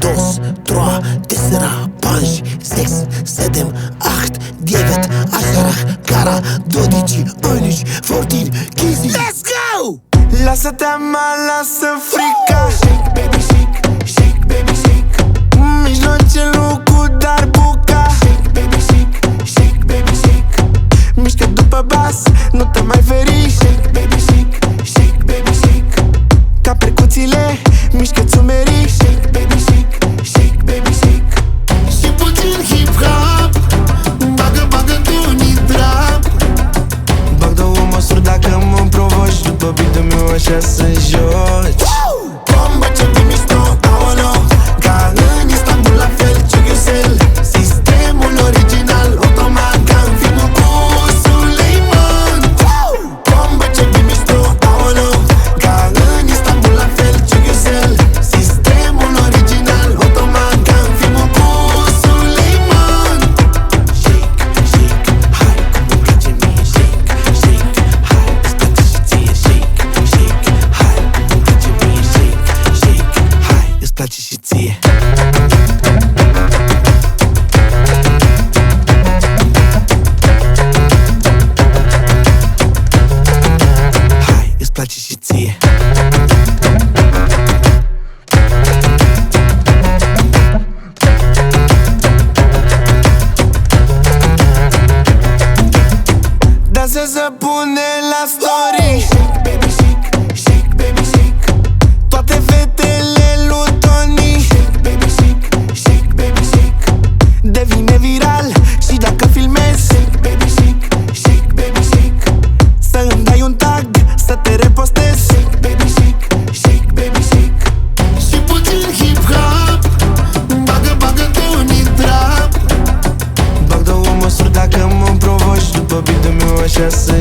2, 3, 4, 5, 6, 7, 8, 9, 10, cara, 12, 11, 14, 15. Let's go! Lasă teama, lasă frica. Shake, baby, shake, shake, baby, shake. Mijlocelul cu darbuca. Shake, baby, shake, shake, baby, shake. Mișcă după bas, nu te mai feri. Shake, baby, shake, shake, baby, shake. Ca percuțiile, mișcă-ți umerii. Shake, baby, shake, shake, baby, shake. Și puțin hip-hop, bagă, bagă tu un trap. Bag două măsuri dacă mă provoci. După beat-ul meu așa să joci. Bombă ce de mișto, aolo. Ca în Istanbul la fel, check yourself. Sistemul original, automat, ca în filmul cu Suleiman. Bombă ce de mișto, aolo. Ca în Istanbul la fel, check yourself. Sistemul original, automat, ca în filmul cu Suleiman. Shake, shake, hai, cum îmi place mie. Shake, shake, hai, îți place și ție. Shake, shake, hai, cum îmi place mie. Shake, shake, hai, Îți place și ție. Hai, îți place și ție. Dansează, pune la story. shake, baby, shake, shake, baby, shake. Toate fetele lui Tony. Shake, baby, shake, shake, baby, shake. Devine viral și dacă filmezi, Shake, baby, shake, shake, baby, shake. să îmi dai un tag, să te repostezi. Shake, baby, shake, shake, baby, shake. Și puțin hip-hop, bagă, bagă tu un trap. Bag două măsuri dacă mă provoci. După beat-ul meu așa să